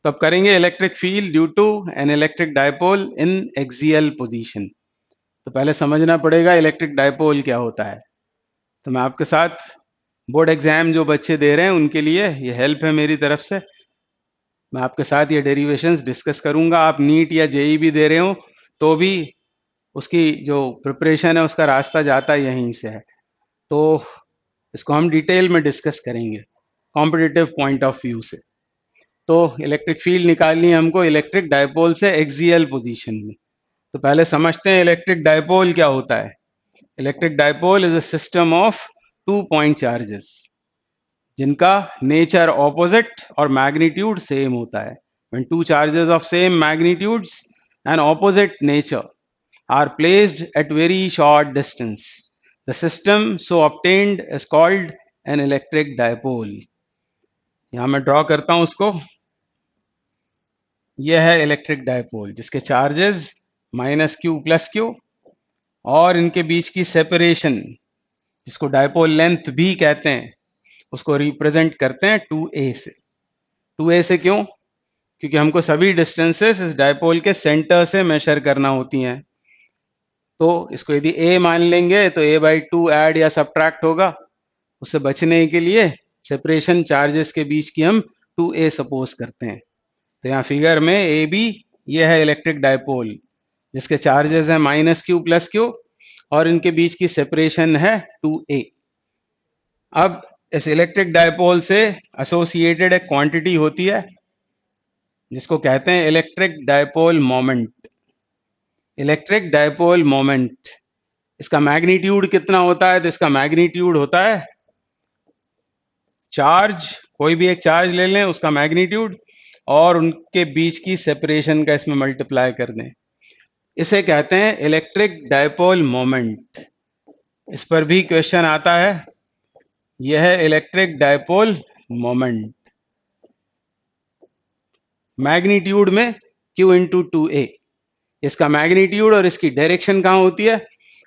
तो अब करेंगे electric field due to an electric dipole in axial position. तो पहले समझना पड़ेगा इलेक्ट्रिक डायपोल क्या होता है। तो मैं आपके साथ बोर्ड एग्जाम जो बच्चे दे रहे हैं उनके लिए ये हेल्प है मेरी तरफ से। मैं आपके साथ ये डेरिवेशंस डिस्कस करूंगा। आप नीट या जेई भी दे रहे हो तो भी उसकी जो प्रिपरेशन है उसका रास्ता जाता यहीं से है। तो इसको हम डिटेल में डिस्कस करेंगे कॉम्पिटिटिव पॉइंट ऑफ व्यू से। तो इलेक्ट्रिक फील्ड निकालनी है हमको इलेक्ट्रिक डायपोल से एक्सियल पोजीशन में। तो पहले समझते हैं इलेक्ट्रिक डायपोल क्या होता है। Electric dipole is a system of 2 point charges जिनका नेचर ऑपोजिट और मैग्नीट्यूड सेम होता है। When two charges of same magnitudes and opposite nature are placed at very short distance, the system so obtained is called an electric dipole. यहां मैं draw करता हूं उसको। यह है इलेक्ट्रिक डायपोल जिसके charges minus Q plus Q और इनके बीच की सेपरेशन जिसको डायपोल लेंथ भी कहते हैं उसको रिप्रेजेंट करते हैं 2a से। 2a से क्यों? क्योंकि हमको सभी डिस्टेंसेस इस डायपोल के सेंटर से मेजर करना होती हैं। तो इसको यदि a मान लेंगे तो a/2 ऐड या सब्ट्रैक्ट होगा। उससे बचने के लिए सेपरेशन चार्जेस के बीच की हम 2a सपोज करते हैं। तो यहाँ फिगर में ए बी ये है इलेक्ट्रिक डायपोल जिसके चार्जेस है माइनस क्यू प्लस क्यू और इनके बीच की सेपरेशन है 2a। अब इस इलेक्ट्रिक डायपोल से एसोसिएटेड एक क्वांटिटी होती है जिसको कहते हैं electric dipole moment. Electric dipole moment इसका मैग्नीट्यूड कितना होता है? तो इसका मैग्नीट्यूड होता है चार्ज, कोई भी एक चार्ज ले लें उसका मैग्नीट्यूड और उनके बीच की सेपरेशन का इसमें मल्टीप्लाई कर दें। इसे कहते हैं इलेक्ट्रिक डायपोल मोमेंट। इस पर भी क्वेश्चन आता है। यह है इलेक्ट्रिक डायपोल मोमेंट मैग्नीट्यूड में q इंटू 2a। इसका मैग्नीट्यूड और इसकी डायरेक्शन कहाँ होती है?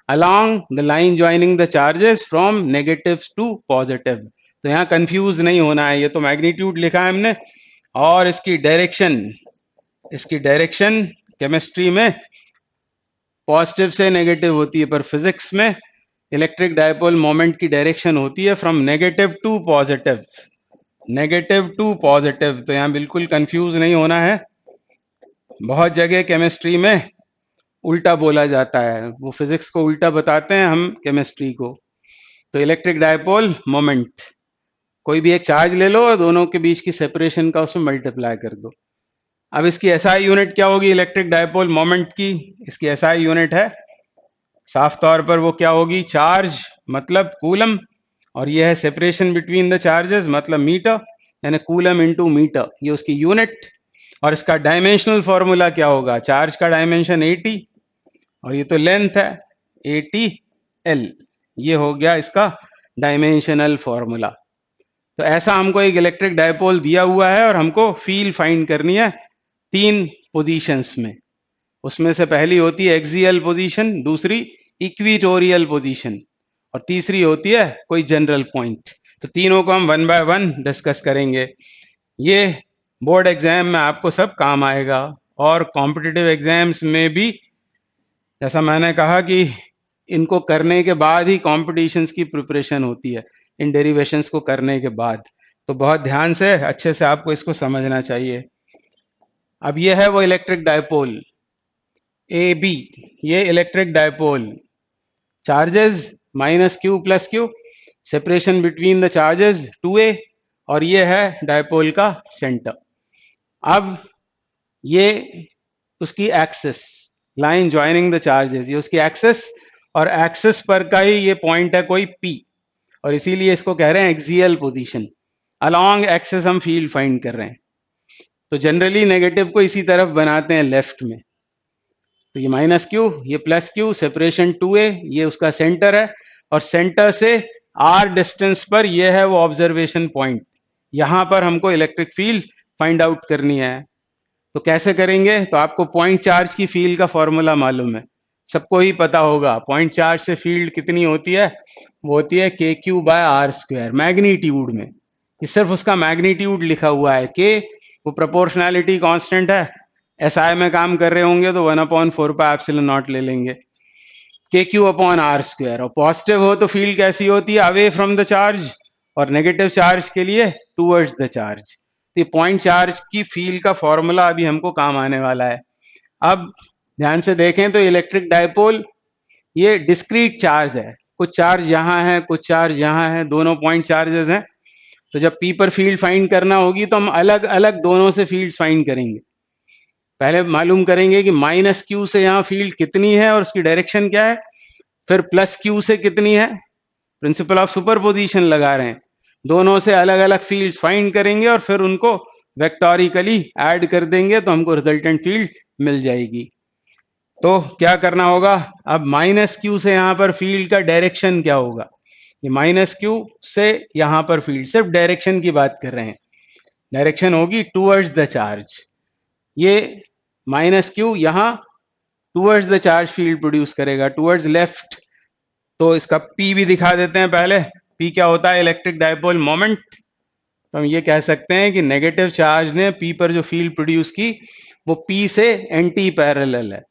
Along the line joining the charges from negative to positive. तो यहाँ कंफ्यूज नहीं होना है। ये तो मैग्नीट्यूड लिखा है हमने और इसकी डायरेक्शन केमिस्ट्री में पॉजिटिव से नेगेटिव होती है, पर फिजिक्स में इलेक्ट्रिक डायपोल मोमेंट की डायरेक्शन होती है from negative to positive. Negative to positive, तो यहाँ बिल्कुल कंफ्यूज नहीं होना है। बहुत जगह केमिस्ट्री में उल्टा बोला जाता है, वो फिजिक्स को उल्टा बताते हैं, हम केमिस्ट्री को। तो इलेक्ट्रिक डायपोल मोमेंट, कोई भी एक चार्ज ले लो और दोनों के बीच की सेपरेशन का उसमें मल्टीप्लाई कर दो। अब इसकी एसआई यूनिट क्या होगी इलेक्ट्रिक डायपोल मोमेंट की? इसकी एसआई यूनिट है, साफ तौर पर वो क्या होगी? चार्ज मतलब कूलम, और ये है सेपरेशन बिटवीन द चार्जेस मतलब मीटर, यानी कूलम इनटू मीटर, ये उसकी यूनिट। और इसका डायमेंशनल फॉर्मूला क्या होगा? चार्ज का डायमेंशन 80 और ये तो लेंथ है 80L, ये हो गया इसका डायमेंशनल फॉर्मूला। तो ऐसा हमको एक इलेक्ट्रिक डायपोल दिया हुआ है और हमको फील्ड फाइंड करनी है 3 पोजीशंस में। उसमें से पहली होती है एक्सियल पोजीशन, दूसरी इक्विटोरियल पोजीशन और तीसरी होती है कोई जनरल पॉइंट। तो तीनों को हम 1 बाय 1 डिस्कस करेंगे। ये बोर्ड एग्जाम में आपको सब काम आएगा और कॉम्पिटिटिव एग्जाम्स में भी। जैसा मैंने कहा कि इनको करने के बाद ही कॉम्पिटिशन्स की प्रिपरेशन होती है, इन डेरिवेशंस को करने के बाद। तो बहुत ध्यान से अच्छे से आपको इसको समझना चाहिए। अब ये है वो इलेक्ट्रिक डायपोल ए बी, ये electric dipole, charges minus Q plus Q, separation between the charges 2a, और ये है डायपोल का सेंटर। अब ये उसकी axis, line joining the charges, ये उसकी एक्सिस, और एक्सिस पर का ही ये पॉइंट है कोई P, और इसीलिए इसको कह रहे हैं एक्सियल पोजीशन। अलोंग एक्सिस हम फील्ड फाइंड कर रहे हैं। तो जनरली नेगेटिव को इसी तरफ बनाते हैं लेफ्ट में। तो ये माइनस क्यू, ये प्लस क्यू, सेपरेशन 2a, ये उसका सेंटर है और सेंटर से r डिस्टेंस पर ये है वो ऑब्जर्वेशन पॉइंट। यहां पर हमको इलेक्ट्रिक फील्ड फाइंड आउट करनी है। तो कैसे करेंगे? तो आपको पॉइंट चार्ज की फील्ड का फॉर्मूला मालूम है, सबको ही पता होगा। पॉइंट चार्ज से फील्ड कितनी होती है? वो होती है KQ/r², मैग्नीट्यूड में। ये सिर्फ उसका मैग्नीट्यूड लिखा हुआ है, K वो प्रोपोर्शनैलिटी कांस्टेंट है, एसआई में काम कर रहे होंगे तो 1/4 पाई एप्सिलॉन नॉट ले लेंगे, के क्यू अपॉन आर स्क्वायर। और पॉजिटिव हो तो फील्ड कैसी होती है, अवे फ्रॉम द चार्ज, और नेगेटिव चार्ज के लिए टूवर्ड्स द चार्ज। तो ये पॉइंट चार्ज की फील्ड का फॉर्मूला अभी हमको काम आने वाला है। अब ध्यान से देखें तो इलेक्ट्रिक डायपोल ये डिस्क्रीट चार्ज है, कुछ चार्ज यहाँ है, कुछ चार्ज यहाँ है, दोनों पॉइंट चार्जेस हैं। तो जब पी पर फील्ड फाइंड करना होगी तो हम अलग अलग दोनों से फील्ड फाइंड करेंगे। पहले मालूम करेंगे कि माइनस क्यू से यहाँ फील्ड कितनी है और उसकी डायरेक्शन क्या है, फिर प्लस क्यू से कितनी है, प्रिंसिपल ऑफ सुपरपोजिशन लगा रहे हैं, दोनों से अलग अलग फील्ड्स फाइंड करेंगे और फिर उनको वेक्टोरिकली ऐड कर देंगे तो हमको रिजल्टेंट फील्ड मिल जाएगी। तो क्या करना होगा, अब माइनस क्यू से यहां पर फील्ड का डायरेक्शन क्या होगा, ये माइनस क्यू से यहां पर फील्ड, सिर्फ डायरेक्शन की बात कर रहे हैं, डायरेक्शन होगी टूवर्ड्स द चार्ज। ये माइनस क्यू यहां towards the charge field produce करेगा, टूवर्ड्स लेफ्ट। तो इसका पी भी दिखा देते हैं पहले। पी क्या होता है, इलेक्ट्रिक डायपोल मोमेंट। तो हम ये कह सकते हैं कि नेगेटिव चार्ज ने पी पर जो फील्ड प्रोड्यूस की वो पी से एंटी पैरेलल है।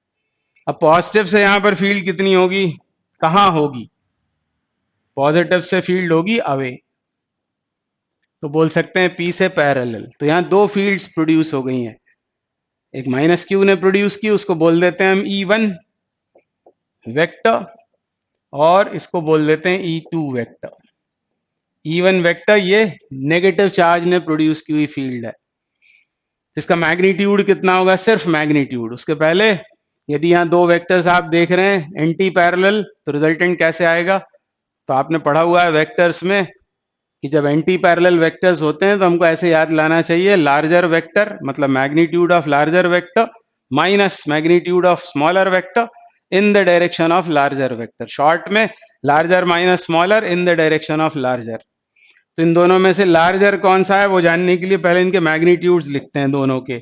अब पॉजिटिव से यहां पर फील्ड कितनी होगी, कहां होगी, पॉजिटिव से फील्ड होगी अवे, तो बोल सकते हैं पी से पैरेलल। तो यहां दो फील्ड्स प्रोड्यूस हो गई हैं, एक माइनस क्यू ने प्रोड्यूस की, उसको बोल देते हैं हम E1 वेक्टर, और इसको बोल देते हैं E2 वेक्टर। E1 वेक्टर ये नेगेटिव चार्ज ने प्रोड्यूस की हुई फील्ड है, इसका मैग्नीट्यूड कितना होगा, सिर्फ मैग्नीट्यूड। उसके पहले यदि यहाँ दो वेक्टर्स आप देख रहे हैं एंटी पैरेलल तो रिजल्टेंट कैसे आएगा, तो आपने पढ़ा हुआ है वेक्टर्स में कि जब एंटी पैरेलल वेक्टर्स होते हैं तो हमको ऐसे याद लाना चाहिए, लार्जर वेक्टर मतलब magnitude of larger vector minus magnitude of smaller vector in the direction of larger vector. Short में larger minus smaller in the direction of larger. तो इन दोनों में से लार्जर कौन सा है वो जानने के लिए पहले इनके मैग्नीट्यूड्स लिखते हैं दोनों के।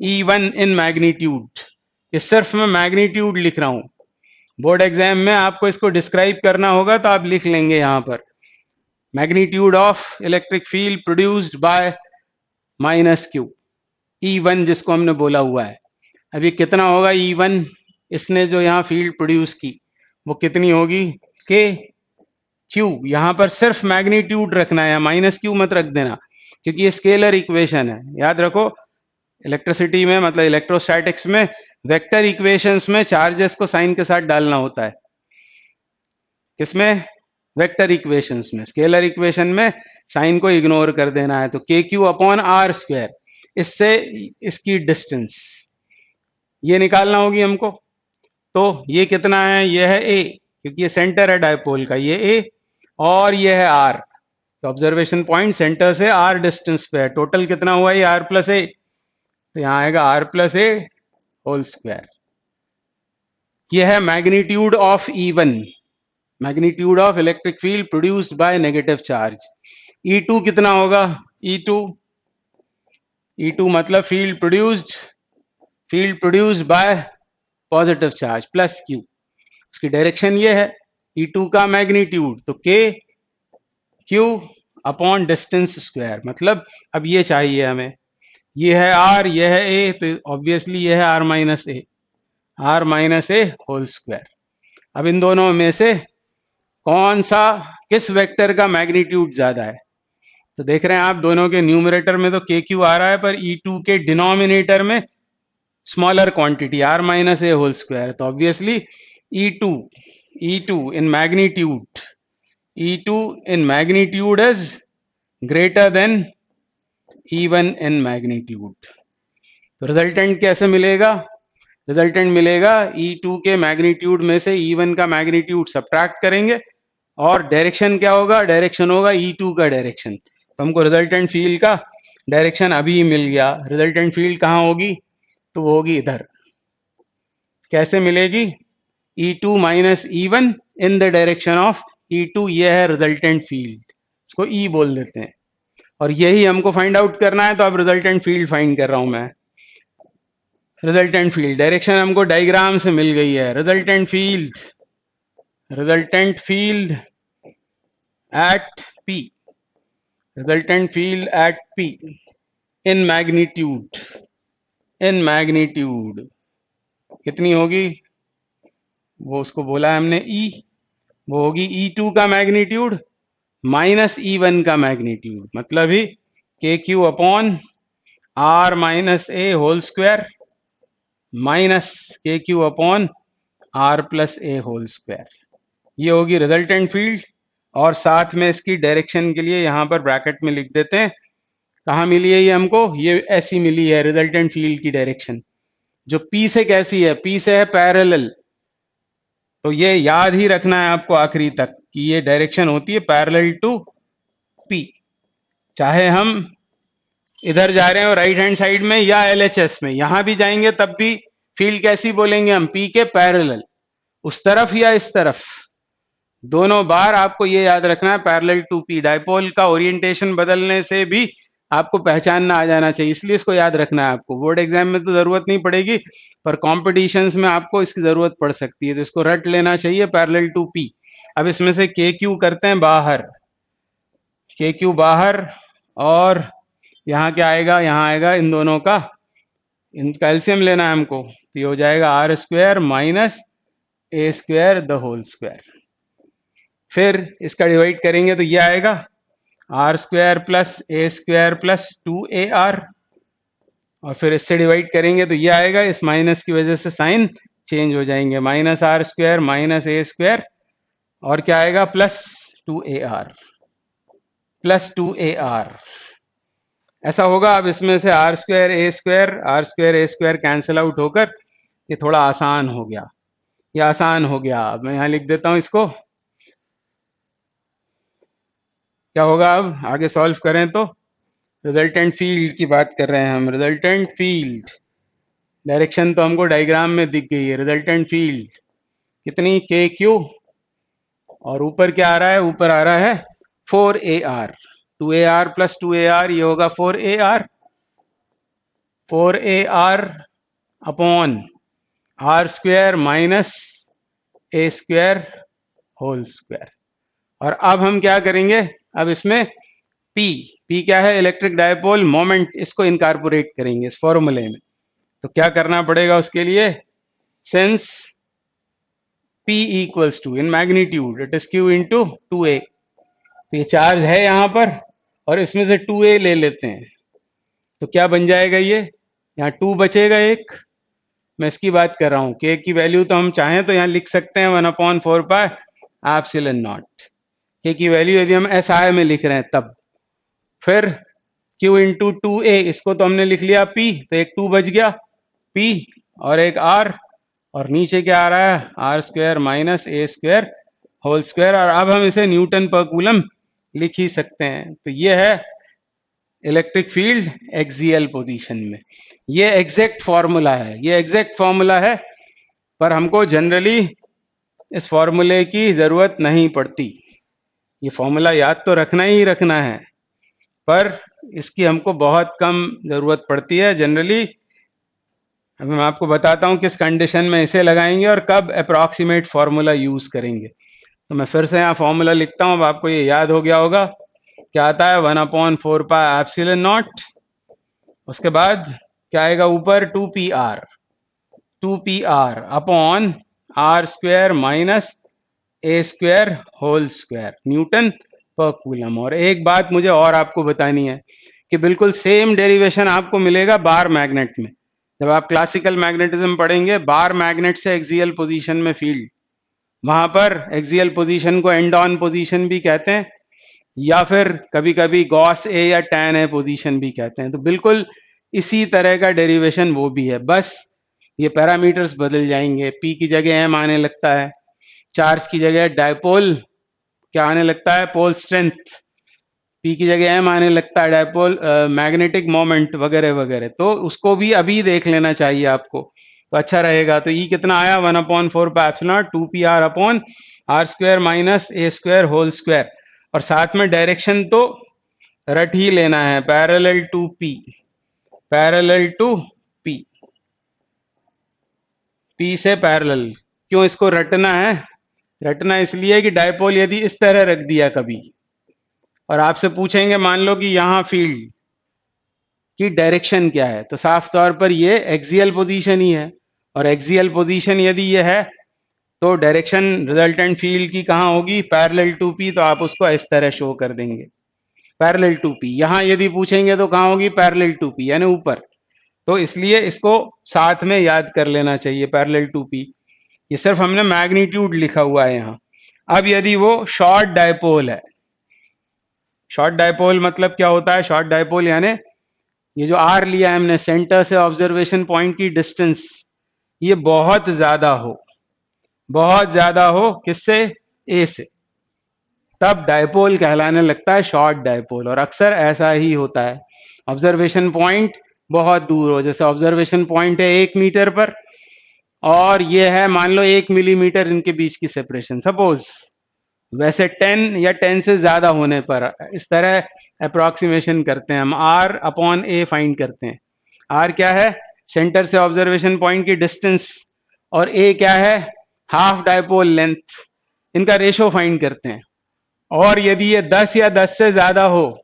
E1 इन मैग्नीट्यूड, ये सिर्फ मैं मैग्नीट्यूड लिख रहा हूं, बोर्ड एग्जाम में आपको इसको डिस्क्राइब करना होगा तो आप लिख लेंगे यहां पर magnitude of electric field produced bye minus Q, E1 जिसको हमने बोला हुआ है। अभी कितना होगा E1, इसने जो यहाँ फील्ड प्रोड्यूस की वो कितनी होगी, के क्यू, यहां पर सिर्फ मैग्नीट्यूड रखना है, माइनस क्यू मत रख देना क्योंकि ये स्केलर इक्वेशन है। याद रखो इलेक्ट्रिसिटी में मतलब इलेक्ट्रोस्टैटिक्स में वेक्टर इक्वेशंस में चार्जेस को साइन के साथ डालना होता है, किसमें, वेक्टर इक्वेशंस में। स्केलर इक्वेशन में साइन को इग्नोर कर देना है। तो k Q upon are square, इससे इसकी डिस्टेंस ये निकालना होगी हमको। तो ये कितना है, ये है ए, क्योंकि ये सेंटर है डायपोल का, ये ए और ये है आर। तो ऑब्जर्वेशन पॉइंट सेंटर से आर डिस्टेंस पे है, टोटल कितना हुआ ये आर प्लस ए, तो यहां आएगा आर प्लस ए होल स्क्वायर। ये है magnitude of E1, magnitude of electric field produced by negative charge. E2 कितना होगा, E2 मतलब field produced by positive charge plus q, उसकी डायरेक्शन ये है E2 का मैग्नीट्यूड, तो k Q upon distance square. मतलब अब ये चाहिए हमें, ये है आर, ये है ए, तो ऑब्वियसली ये है आर माइनस ए होल स्क्वायर। अब इन दोनों में से कौन सा, किस वेक्टर का मैग्नीट्यूड ज्यादा है, तो देख रहे हैं आप दोनों के न्यूमरेटर में तो के क्यू आ रहा है पर E2 के डिनोमिनेटर में स्मॉलर क्वांटिटी आर माइनस ए होल स्क्वायर। तो obviously E2 in magnitude is greater than E1 in magnitude। तो रिजल्टेंट कैसे मिलेगा, रिजल्टेंट मिलेगा E2 के मैग्नीट्यूड में से E1 का मैग्नीट्यूड सब्ट्रैक्ट करेंगे और डायरेक्शन क्या होगा, डायरेक्शन होगा E2 का डायरेक्शन। तो हमको रिजल्टेंट फील्ड का डायरेक्शन अभी मिल गया। रिजल्टेंट फील्ड कहाँ होगी, तो वो होगी इधर। कैसे मिलेगी, E2 minus E1 in the direction of E2, ये है रिजल्टेंट फील्ड, इसको E बोल देते हैं। और यही हमको फाइंड आउट करना है, तो अब रिजल्टेंट फील्ड फाइंड कर रहा हूं मैं। रिजल्टेंट फील्ड डायरेक्शन हमको डायग्राम से मिल गई है। Resultant field at P, resultant field at P in magnitude कितनी होगी, वो उसको बोला है हमने ई, वो होगी E2 का मैग्नीट्यूड माइनस E1 का मैग्नीट्यूड, मतलब ही K Q upon R minus ए whole square minus K Q upon R plus ए होल स्क्वायर, ये होगी रिजल्टेंट फील्ड। और साथ में इसकी डायरेक्शन के लिए यहां पर ब्रैकेट में लिख देते हैं, कहाँ मिली है ये हमको, ये ऐसी मिली है रिजल्टेंट फील्ड की डायरेक्शन, जो पी से कैसी है, पी से है पैरेलल। तो ये याद ही रखना है आपको आखिरी तक कि ये डायरेक्शन होती है पैरेलल टू पी, चाहे हम इधर जा रहे हो राइट हैंड साइड में या एलएचएस में, यहां भी जाएंगे तब भी फील्ड कैसी बोलेंगे हम, पी के पैरेलल, उस तरफ या इस तरफ, दोनों बार आपको ये याद रखना है पैरेलल टू पी। डायपोल का ओरिएंटेशन बदलने से भी आपको पहचानना आ जाना चाहिए, इसलिए इसको याद रखना है आपको। बोर्ड एग्जाम में तो जरूरत नहीं पड़ेगी, पर कॉम्पिटिशन्स में आपको इसकी जरूरत पड़ सकती है, तो इसको रट लेना चाहिए पैरेलल टू पी। अब इसमें से के क्यू करते हैं बाहर, के क्यू बाहर, और यहाँ क्या आएगा, यहाँ आएगा इन दोनों का, इनका एलसीएम लेना है हमको, तो ये हो जाएगा r square minus a square the whole square. फिर इसका डिवाइड करेंगे तो ये आएगा आर स्क्वायर प्लस ए स्क्वायर प्लस 2ar, और फिर इससे डिवाइड करेंगे तो ये आएगा, इस माइनस की वजह से साइन चेंज हो जाएंगे, minus r square minus a square, और क्या आएगा प्लस 2ar ऐसा होगा। अब इसमें से r square a square cancel out होकर ये थोड़ा आसान हो गया, ये आसान हो गया। अब मैं यहां लिख देता हूं इसको, क्या होगा अब आगे सॉल्व करें तो, रिजल्टेंट फील्ड की बात कर रहे हैं हम, रिजल्टेंट फील्ड, डायरेक्शन तो हमको डायग्राम में दिख गई है, रिजल्टेंट फील्ड कितनी, के क्यू, और ऊपर क्या आ रहा है, ऊपर आ रहा है 4ar, 2ar प्लस 2ar, ये होगा 4ar upon are square minus a square whole square. और अब हम क्या करेंगे, अब इसमें P क्या है, इलेक्ट्रिक डायपोल मोमेंट, इसको इनकारपोरेट करेंगे इस फॉर्मूले में। तो क्या करना पड़ेगा उसके लिए, since P equals to in magnitude it is Q into 2a, तो ये चार्ज है यहां पर, और इसमें से 2a ले लेते हैं, तो क्या बन जाएगा ये, यहाँ 2 बचेगा एक, मैं इसकी बात कर रहा हूं, k की वैल्यू तो हम चाहें तो यहाँ लिख सकते हैं 1/4 पाई एप्सिलॉन नॉट, k की वैल्यू यदि हम SI में लिख रहे हैं तब। फिर Q इंटू 2a, इसको तो हमने लिख लिया P, तो एक 2 बच गया P और एक R, और नीचे क्या आ रहा है, r square minus a square whole square, और अब हम इसे न्यूटन पर कूलम लिख ही सकते हैं। तो ये है इलेक्ट्रिक फील्ड एक्सियल पोजीशन में, ये एग्जैक्ट फॉर्मूला है, ये एग्जैक्ट फॉर्मूला है, पर हमको जनरली इस फॉर्मूले की जरूरत नहीं पड़ती, ये फॉर्मूला याद तो रखना ही रखना है, पर इसकी हमको बहुत कम जरूरत पड़ती है जनरली। अब मैं आपको बताता हूं किस कंडीशन में इसे लगाएंगे और कब अप्रॉक्सीमेट फॉर्मूला यूज करेंगे। तो मैं फिर से यहाँ फॉर्मूला लिखता हूं, अब आपको ये याद हो गया होगा, क्या आता है 1/4 पाई एप्सिलॉन नॉट, उसके बाद क्या आएगा ऊपर 2pr upon are square minus a square whole square newton पर कूलम। और एक बात मुझे और आपको बतानी है कि बिल्कुल सेम डेरिवेशन आपको मिलेगा बार मैग्नेट में, जब आप क्लासिकल मैग्नेटिज्म पढ़ेंगे, बार मैग्नेट से एक्सियल पोजीशन में फील्ड, वहां पर एक्सियल पोजीशन को एंड ऑन पोजीशन भी कहते हैं, या फिर कभी कभी गॉस ए या टैन ए पोजीशन भी कहते हैं। तो बिल्कुल इसी तरह का डेरिवेशन वो भी है, बस ये पैरामीटर्स बदल जाएंगे, पी की जगह एम आने लगता है, चार्ज की जगह डायपोल क्या आने लगता है, पोल स्ट्रेंथ, पी की जगह एम आने लगता है, डायपोल मैग्नेटिक मोमेंट वगैरह वगैरह, तो उसको भी अभी देख लेना चाहिए आपको, तो अच्छा रहेगा। तो ई कितना आया 1/4 pi epsilon 2pr upon are square minus a square whole square, और साथ में डायरेक्शन तो रट ही लेना है, parallel to p, parallel to p, p से पैरेलल। क्यों इसको रटना है, रटना इसलिए कि डायपोल यदि इस तरह रख दिया कभी, और आपसे पूछेंगे मान लो कि यहां फील्ड, कि डायरेक्शन क्या है, तो साफ तौर पर ये एक्सियल पोजीशन ही है, और एक्सियल पोजीशन यदि ये है तो डायरेक्शन रिजल्टेंट फील्ड की कहाँ होगी, पैरेलल टू पी, तो आप उसको इस तरह शो कर देंगे पैरेलल टू पी। यहां यदि पूछेंगे तो कहाँ होगी, पैरेलल टू पी यानी ऊपर, तो इसलिए इसको साथ में याद कर लेना चाहिए पैरेलल टू पी। ये सिर्फ हमने मैग्नीट्यूड लिखा हुआ है यहाँ। अब यदि वो शॉर्ट डायपोल है, शॉर्ट डायपोल मतलब क्या होता है, शॉर्ट डायपोल यानी ये जो आर लिया है हमने, सेंटर से ऑब्जर्वेशन पॉइंट की डिस्टेंस ये बहुत ज्यादा हो, बहुत ज्यादा हो किससे, ए से, तब डायपोल कहलाने लगता है शॉर्ट डायपोल। और अक्सर ऐसा ही होता है, ऑब्जर्वेशन पॉइंट बहुत दूर हो, जैसे ऑब्जर्वेशन पॉइंट है 1 मीटर पर और ये है मान लो 1 मिलीमीटर इनके बीच की सेपरेशन सपोज, वैसे 10 या 10 से ज्यादा होने पर इस तरह अप्रोक्सीमेशन करते हैं हम, आर अपॉन ए फाइंड करते हैं। आर क्या है, सेंटर से ऑब्जर्वेशन पॉइंट की डिस्टेंस, और ए क्या है, हाफ डायपोल लेंथ, इनका रेशो फाइंड करते हैं। और यदि ये 10 या 10 से ज्यादा हो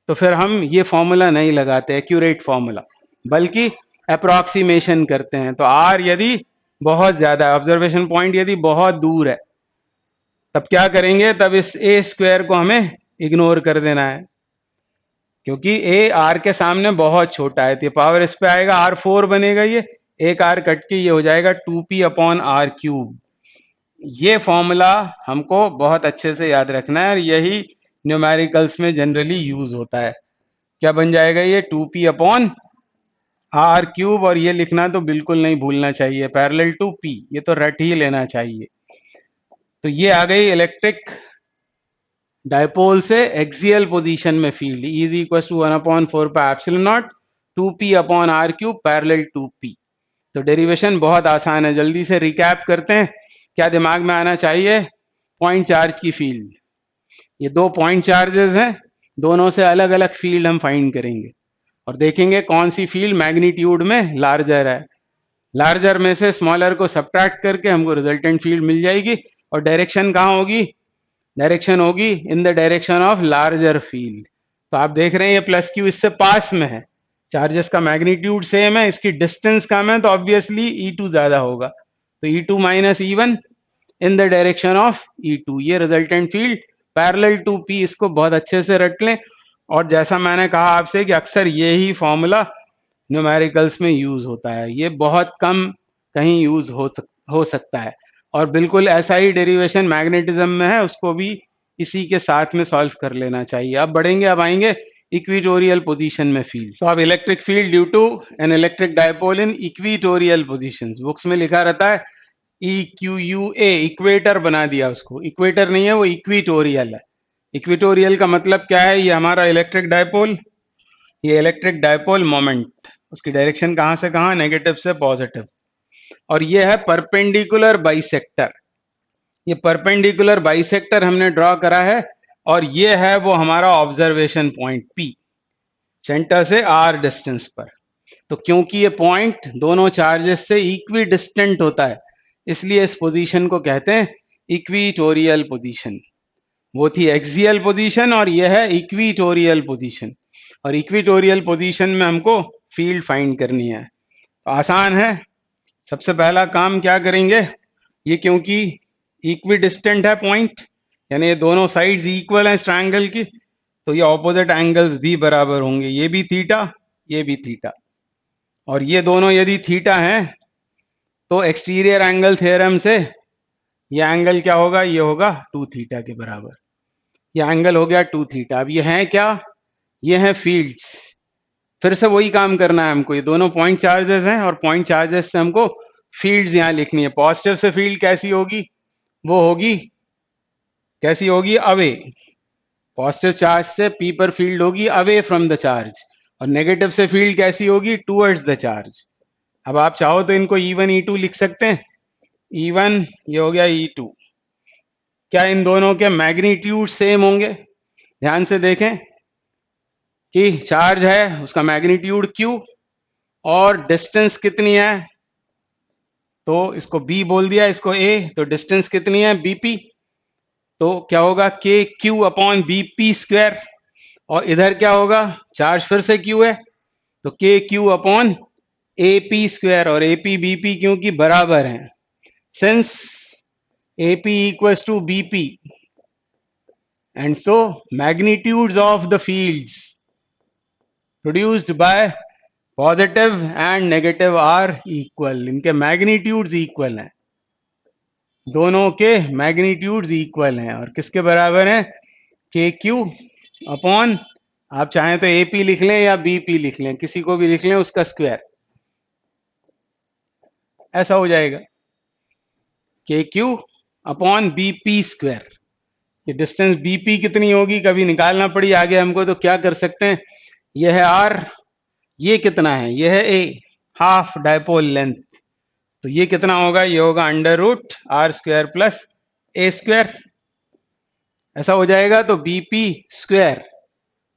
तो फिर हम ये फॉर्मूला नहीं लगाते एक्यूरेट फॉर्मूला, बल्कि अप्रोक्सीमेशन करते हैं। तो आर यदि बहुत ज्यादा है, ऑब्जर्वेशन पॉइंट यदि बहुत दूर है, तब क्या करेंगे, तब इस ए स्क्वायर को हमें इग्नोर कर देना है, क्योंकि ए आर के सामने बहुत छोटा है, तो पावर इस पे आएगा R4 बनेगा, ये एक आर कट के ये हो जाएगा 2p अपॉन आर क्यूब। ये फॉर्मूला हमको बहुत अच्छे से याद रखना है, और यही न्यूमेरिकल्स में जनरली यूज होता है। क्या बन जाएगा ये, 2p अपॉन आर क्यूब, और ये लिखना तो बिल्कुल नहीं भूलना चाहिए पैरेलल टू p, ये तो रट ही लेना चाहिए। तो ये आ गई इलेक्ट्रिक डायपोल से एक्सियल पोजीशन में field, E is equal to 1/4 pi epsilon naught 2p upon r cube parallel to p। तो डेरिवेशन बहुत आसान है, जल्दी से रिकैप करते हैं। क्या दिमाग में आना चाहिए, पॉइंट चार्ज की फील्ड, ये दो पॉइंट चार्जेस हैं, दोनों से अलग अलग फील्ड हम फाइंड करेंगे और देखेंगे कौन सी फील्ड मैग्नीट्यूड में लार्जर है। लार्जर में से स्मॉलर को सब्ट्रैक्ट करके हमको रिजल्टेंट फील्ड मिल जाएगी, और डायरेक्शन कहाँ होगी, डायरेक्शन होगी इन the direction of larger field. तो आप देख रहे हैं ये प्लस क्यू इससे पास में है, चार्जेस का मैग्नीट्यूड सेम है, इसकी डिस्टेंस कम है, तो ऑब्वियसली E2 ज्यादा होगा, तो E2 minus E1 in the direction of E2, ये resultant field parallel to P, इसको बहुत अच्छे से रट लें। और जैसा मैंने कहा आपसे कि अक्सर ये ही फॉर्मूला न्यूमेरिकल्स में यूज होता है, ये बहुत कम कहीं यूज हो सकता है, और बिल्कुल ऐसा ही डेरिवेशन मैग्नेटिज्म में है, उसको भी इसी के साथ में सॉल्व कर लेना चाहिए। अब बढ़ेंगे, अब आएंगे इक्विटोरियल पोजीशन में फील्ड। तो अब electric field due to an electric dipole in equatorial positions, books में लिखा रहता है EQUA, इक्वेटर बना दिया उसको, इक्वेटर नहीं है वो इक्विटोरियल है। इक्विटोरियल का मतलब क्या है, ये हमारा इलेक्ट्रिक डायपोल, ये इलेक्ट्रिक डायपोल मोमेंट, उसकी डायरेक्शन कहां से कहां, नेगेटिव से पॉजिटिव, और ये है परपेंडिकुलर बाइसेक्टर, ये परपेंडिकुलर बाइसेक्टर हमने ड्रॉ करा है, और ये है वो हमारा ऑब्जर्वेशन पॉइंट P, सेंटर से R डिस्टेंस पर। तो क्योंकि ये पॉइंट दोनों चार्जेस से इक्वी डिस्टेंट होता है, इसलिए इस पोजीशन को कहते हैं इक्विटोरियल पोजीशन। वो थी एक्सियल पोजीशन और ये है इक्विटोरियल पोजीशन, और इक्विटोरियल पोजीशन में हमको फील्ड फाइंड करनी है। तो आसान है, सबसे पहला काम क्या करेंगे, ये क्योंकि इक्वी डिस्टेंट है पॉइंट, यानी ये दोनों साइड्स इक्वल हैं इस ट्रायंगल की, तो ये ऑपोजिट एंगल्स भी बराबर होंगे, ये भी थीटा, ये भी थीटा, और ये दोनों यदि थीटा हैं तो एक्सटीरियर एंगल थ्योरम से ये एंगल क्या होगा, ये होगा 2 थीटा के बराबर, ये एंगल हो गया 2 थीटा। अब ये है क्या, ये है फील्ड्स, फिर से वही काम करना है हमको, ये दोनों पॉइंट चार्जेस हैं और पॉइंट चार्जेस से हमको फील्ड्स यहाँ लिखनी है। पॉजिटिव से फील्ड कैसी होगी, वो होगी कैसी होगी, अवे, पॉजिटिव चार्ज से पी पर फील्ड होगी अवे फ्रॉम द चार्ज, और नेगेटिव से फील्ड कैसी होगी, टूवर्ड्स द चार्ज। अब आप चाहो तो इनको E1 E2 लिख सकते हैं, E1 ये हो गया E2। क्या इन दोनों के मैग्नीट्यूड सेम होंगे, ध्यान से देखें कि चार्ज है उसका मैग्नीट्यूड Q और डिस्टेंस कितनी है, तो इसको B बोल दिया, इसको A, तो डिस्टेंस कितनी है BP, तो क्या होगा KQ अपॉन BP स्क्वायर, और इधर क्या होगा, चार्ज फिर से Q है, तो k Q upon a p square, और ए पी बी पी क्योंकि बराबर हैं, since a p equals to b p, and so magnitudes of the fields produced by positive and negative are equal. इनके magnitudes equal हैं, दोनों के magnitudes equal हैं, और किसके बराबर हैं? के क्यू अपॉन, आप चाहें तो ए पी लिख लें या बी पी लिख लें, किसी को भी लिख लें, उसका स्क्वायर, ऐसा हो जाएगा k Q upon b p square. ये डिस्टेंस बी पी कितनी होगी कभी निकालना पड़ी आगे हमको, तो क्या कर सकते हैं, यह है आर, ये कितना है, यह है ए, हाफ डायपोल लेंथ, तो ये कितना होगा, ये होगा under root r square plus ए स्क्वायर, ऐसा हो जाएगा। तो बी पी स्क्वायर,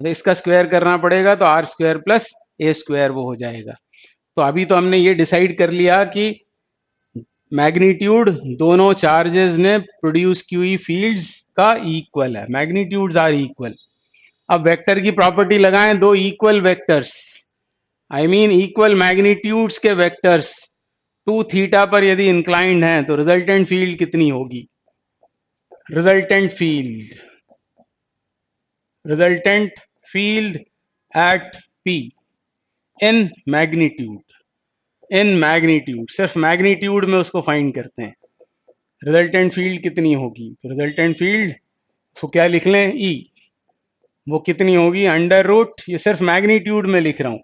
इसका स्क्वायर करना पड़ेगा, तो आर स्क्वायर प्लस ए स्क्वायर वो हो जाएगा। तो अभी तो हमने ये डिसाइड कर लिया कि मैग्नीट्यूड दोनों चार्जेस ने प्रोड्यूस की हुई फील्ड्स का इक्वल है, मैग्नीट्यूड्स आर इक्वल। अब वेक्टर की प्रॉपर्टी लगाएं, दो equal vectors, I mean equal magnitudes के वेक्टर्स टू थीटा पर यदि इंक्लाइंड हैं, तो रिजल्टेंट फील्ड कितनी होगी, resultant field at P in magnitude, सिर्फ मैग्नीट्यूड में उसको फाइंड करते हैं, रिजल्टेंट फील्ड कितनी होगी। तो रिजल्टेंट फील्ड तो क्या लिख लें, ई, वो कितनी होगी, अंडर रूट, ये सिर्फ मैग्नीट्यूड में लिख रहा हूं,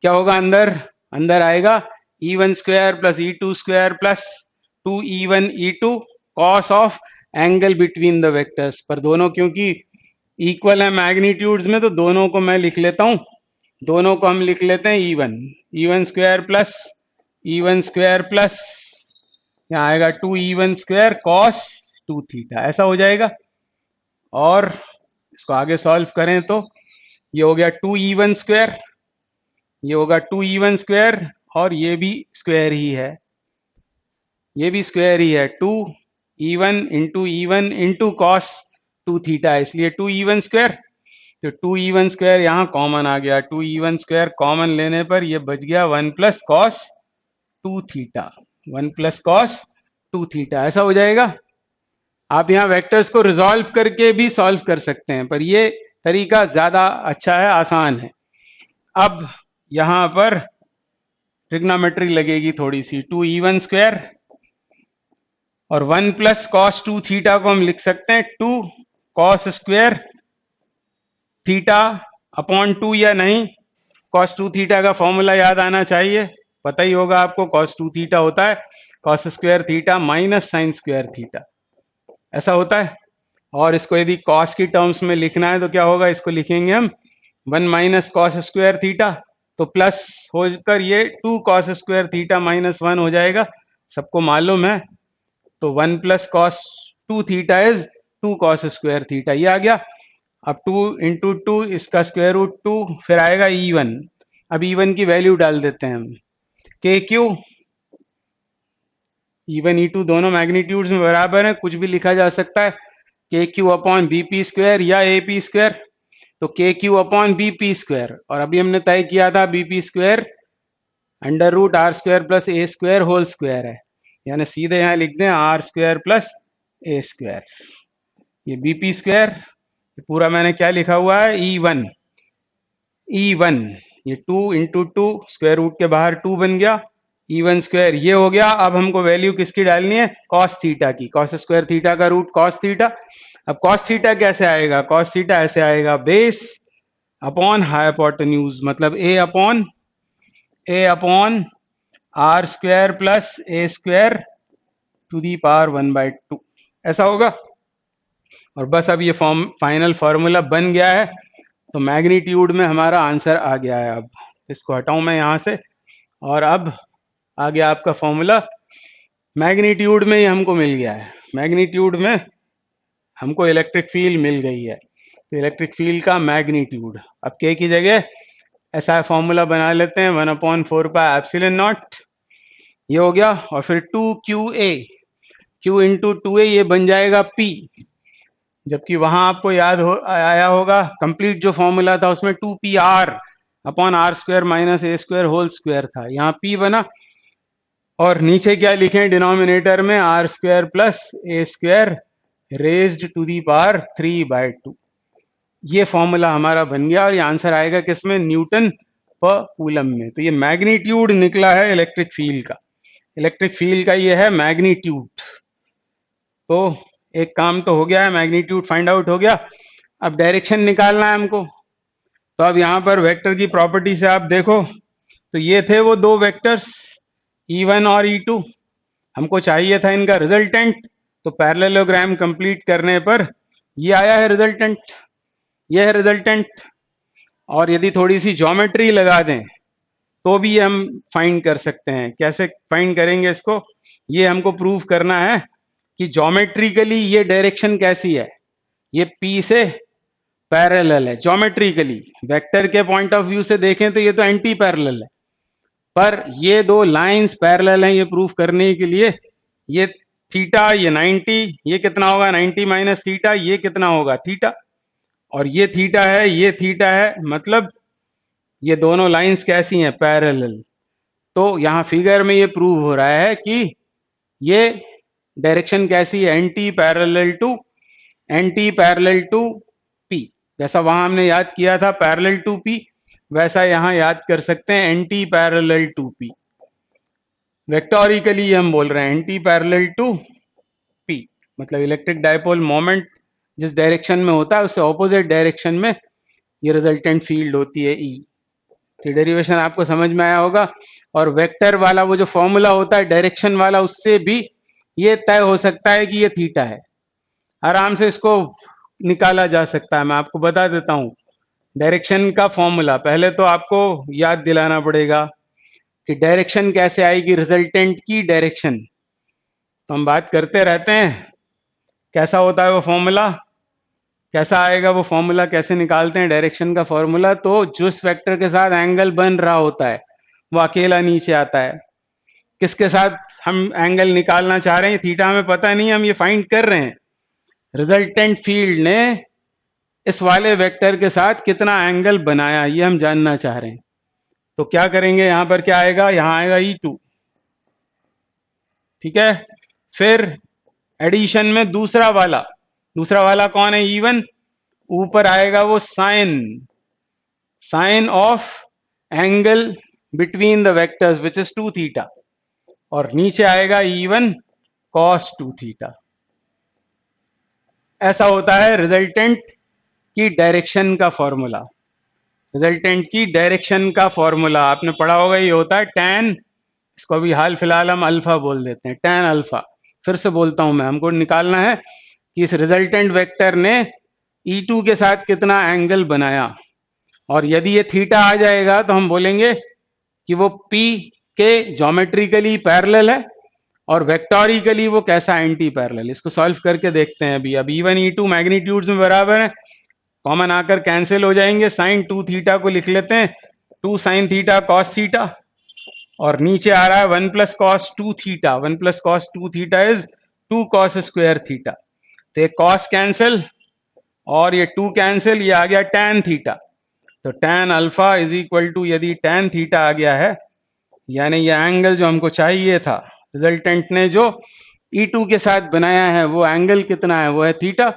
क्या होगा अंदर आएगा e one square plus e two square plus two e one e two cos of angle between the vectors, पर दोनों क्योंकि इक्वल है मैग्नीट्यूड्स में, तो दोनों को मैं लिख लेता हूं, दोनों को हम लिख लेते हैं ई वन स्क्वायर प्लस यहाँ आएगा two e one square cos two theta, ऐसा हो जाएगा। और इसको आगे सॉल्व करें तो ये हो गया टू ई वन स्क्वायर, ये होगा टू ई वन स्क्वायर, और ये भी स्क्वायर ही है, ये भी स्क्वायर ही है, two e one into cos two theta, इसलिए टू ई वन स्क्वायर। तो टू ई वन स्क्वायर यहाँ कॉमन आ गया, two e one square common लेने पर ये बच गया one plus cos two theta, one plus cos two theta, ऐसा हो जाएगा। आप यहाँ वेक्टर्स को रिजॉल्व करके भी सॉल्व कर सकते हैं, पर ये तरीका ज्यादा अच्छा है, आसान है। अब यहाँ पर ट्रिग्नोमेट्री लगेगी थोड़ी सी, टू ई वन स्क्वायर और one plus cos two theta को हम लिख सकते हैं two cos square theta upon two, या नहीं, कॉस टू थीटा का फॉर्मूला याद आना चाहिए, पता ही होगा आपको, कॉस टू थीटा होता है cos square theta minus sine square theta, ऐसा होता है। और इसको यदि कॉस की टर्म्स में लिखना है तो क्या होगा, इसको लिखेंगे हम one minus cos square theta, तो प्लस होकर ये two cos square theta minus one हो जाएगा, सबको मालूम है। तो one plus cos two theta is two cos square theta, ये आ गया। अब टू इंटू टू, इसका स्क्वायर रूट टू, फिर आएगा ई वन, अब ई वन की वैल्यू डाल देते हैं हम, k q, e one e two दोनों मैग्नीट्यूड्स में बराबर है, कुछ भी लिखा जा सकता है, k Q upon b p square या ए पी स्क्वायर, तो k Q upon b p square, और अभी हमने तय किया था b p square under root r square plus ए स्क्वायर होल स्क्वायर है, यानी सीधे यहाँ लिख दें आर स्क्वायर प्लस ए स्क्वायर, ये बी पी स्क्वायर पूरा मैंने क्या लिखा हुआ है, ई वन, ये two into two, square root के बाहर टू बन गया, ई वन स्क्वायर ये हो गया। अब हमको वैल्यू किसकी डालनी है, कॉस थीटा की, कॉस स्क्वायर थीटा का रूट कॉस थीटा। अब कॉस थीटा कैसे आएगा, कॉस थीटा ऐसे आएगा, बेस अपॉन हाइपोटेन्यूज, मतलब A upon are square plus A square to the power one by two, ऐसा होगा। और बस अब ये फाइनल फॉर्मूला बन गया है, तो मैग्नीट्यूड में हमारा आंसर आ गया है। अब इसको हटाऊं मैं यहां से, और अब आ गया आपका फॉर्मूला, मैग्नीट्यूड में ही हमको मिल गया है, मैग्नीट्यूड में हमको इलेक्ट्रिक फील्ड मिल गई है, तो इलेक्ट्रिक फील्ड का मैग्नीट्यूड, अब के की जगह ऐसा फॉर्मूला बना लेते हैं, one upon four pi epsilon naught, ये हो गया। और फिर two Q A, Q into two A, ये बन जाएगा पी, जबकि वहां आपको याद आया होगा कंप्लीट जो फॉर्मूला था उसमें two p r upon are square minus a square whole square था, यहाँ पी बना। और नीचे क्या लिखें डिनोमिनेटर में, r square plus A square raised to the power 3/2। ये फॉर्मूला हमारा बन गया और ये आंसर आएगा किसमें, न्यूटन पर कूलम में। तो ये मैग्नीट्यूड निकला है इलेक्ट्रिक फील्ड का, इलेक्ट्रिक फील्ड का ये है मैग्नीट्यूड। तो एक काम तो हो गया है, मैग्नीट्यूड फाइंड आउट हो गया। अब डायरेक्शन निकालना है हमको। तो अब यहाँ पर वेक्टर की प्रॉपर्टी से आप देखो, तो ये थे वो दो वेक्टर्स E1 और E2, हमको चाहिए था इनका रिजल्टेंट। तो पैरेललोग्राम कंप्लीट करने पर ये आया है रिजल्टेंट, ये है रिजल्टेंट। और यदि थोड़ी सी ज्योमेट्री लगा दें तो भी हम फाइंड कर सकते हैं। कैसे फाइंड करेंगे इसको, ये हमको प्रूव करना है कि ज्योमेट्रिकली ये डायरेक्शन कैसी है, ये P से पैरेलल है ज्योमेट्रिकली। वेक्टर के पॉइंट ऑफ व्यू से देखें तो ये तो एंटी पैरेलल है, पर ये दो लाइंस पैरेलल हैं, ये प्रूफ करने के लिए ये थीटा, ये 90, ये कितना होगा 90 माइनस थीटा, ये कितना होगा थीटा, और ये थीटा है, ये थीटा है, मतलब ये दोनों लाइंस कैसी हैं, पैरेलल। तो यहाँ फिगर में ये प्रूव हो रहा है कि ये डायरेक्शन कैसी है, एंटी पैरेलल टू पी। जैसा वहां हमने याद किया था पैरेलल टू पी, वैसा यहां याद कर सकते हैं anti parallel to P. Vectorially हम बोल रहे हैं एंटी पैरेलल टू पी, मतलब इलेक्ट्रिक डायपोल मोमेंट जिस डायरेक्शन में होता है उससे ऑपोजिट डायरेक्शन में ये रिजल्टेंट फील्ड होती है ई। तो डेरिवेशन आपको समझ में आया होगा। और वेक्टर वाला वो जो फॉर्मूला होता है डायरेक्शन वाला, उससे भी ये तय हो सकता है कि ये थीटा है, आराम से इसको निकाला जा सकता है। मैं आपको बता देता हूं डायरेक्शन का फॉर्मूला। पहले तो आपको याद दिलाना पड़ेगा कि डायरेक्शन कैसे आएगी, रिजल्टेंट की डायरेक्शन। तो हम बात करते रहते हैं कैसा होता है वो फॉर्मूला, कैसा आएगा वो फॉर्मूला, कैसे निकालते हैं डायरेक्शन का फॉर्मूला। तो जिस वेक्टर के साथ एंगल बन रहा होता है वो अकेला नीचे आता है। किसके साथ हम एंगल निकालना चाह रहे हैं, थीटा हमें पता नहीं, हम ये फाइंड कर रहे हैं रिजल्टेंट फील्ड ने इस वाले वेक्टर के साथ कितना एंगल बनाया, ये हम जानना चाह रहे हैं। तो क्या करेंगे, यहां पर क्या आएगा, यहां आएगा E2, ठीक है। फिर एडिशन में दूसरा वाला कौन है, E1। ऊपर आएगा वो sine of angle between the vectors which is 2 theta, और नीचे आएगा E1 cos 2 थीटा। ऐसा होता है रिजल्टेंट की डायरेक्शन का फॉर्मूला। रिजल्टेंट की डायरेक्शन का फॉर्मूला आपने पढ़ा होगा, ये होता है tan, इसको अभी हाल फिलहाल हम अल्फा बोल देते हैं, tan अल्फा। फिर से बोलता हूं मैं, हमको निकालना है कि इस रिजल्टेंट वेक्टर ने E2 के साथ कितना एंगल बनाया, और यदि ये थीटा आ जाएगा तो हम बोलेंगे कि वो P के ज्योमेट्रिकली पैरेलल है, और वेक्टोरिकली वो कैसा एंटी पैरेलल। इसको सॉल्व करके देखते हैं अभी। अब E1 E2 मैग्नीट्यूड्स में बराबर है, कॉमन आकर कैंसिल हो जाएंगे। साइन 2 थीटा को लिख लेते हैं 2 साइन थीटा कॉस थीटा, और नीचे आ रहा है 1 plus cos 2 theta. 1 plus cos 2 theta is 2 cos square theta. तो ये कॉस कैंसिल और ये 2 कैंसिल, ये आ गया tan थीटा। तो tan alpha is equal to, यदि tan थीटा आ गया है, यानी ये एंगल जो हमको चाहिए था, रिजल्टेंट ने जो E2 के साथ बनाया है वो एंगल कितना है, वो है थीटा।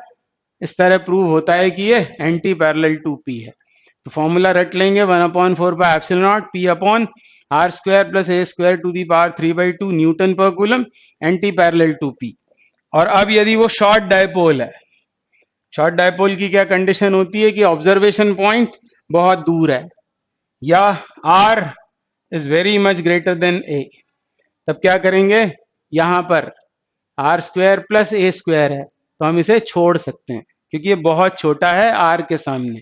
इस तरह प्रूव होता है कि ये एंटी पैरेलल टू पी है। तो फॉर्मूला रट लेंगे 1/4 P upon are square plus A square to the power 3/2 newton पर coulomb, anti parallel to P. और अब यदि वो शॉर्ट डायपोल है, शॉर्ट डायपोल की क्या कंडीशन होती है कि ऑब्जर्वेशन पॉइंट बहुत दूर है, या R is very much greater than A. तब क्या करेंगे, यहां पर आर स्क्वायर प्लस ए स्क्वायर है तो हम इसे छोड़ सकते हैं क्योंकि ये बहुत छोटा है आर के सामने।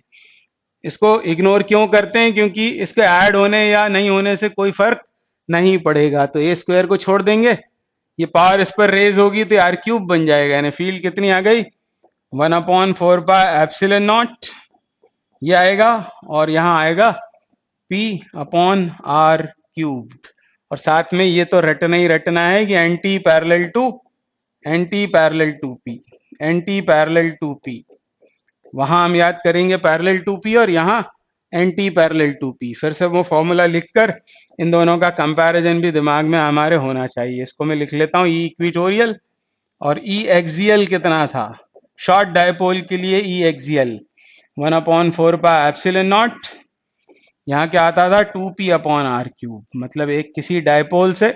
इसको इग्नोर क्यों करते हैं, क्योंकि इसके ऐड होने या नहीं होने से कोई फर्क नहीं पड़ेगा। तो ए स्क्वायर को छोड़ देंगे, ये पावर इस पर रेज होगी तो आर क्यूब बन जाएगा, यानी फील्ड कितनी आ गई 1/4 ये आएगा, और यहां आएगा P अपॉन आर क्यूब्ड। और साथ में ये तो रटना ही रटना है कि एंटी पैरेलल टू पी, वहां हम याद करेंगे पैरेलल टू पी, और यहाँ एंटी पैरेलल टू पी। फिर से वो फॉर्मूला लिखकर इन दोनों का कंपैरिजन भी दिमाग में हमारे होना चाहिए। इसको मैं लिख लेता हूँ, ई इक्विटोरियल और ई एक्सियल कितना था शॉर्ट डायपोल के लिए, ई एक्सियल 1/4π/ε0। यहाँ क्या आता था 2p/r³, मतलब एक किसी डायपोल से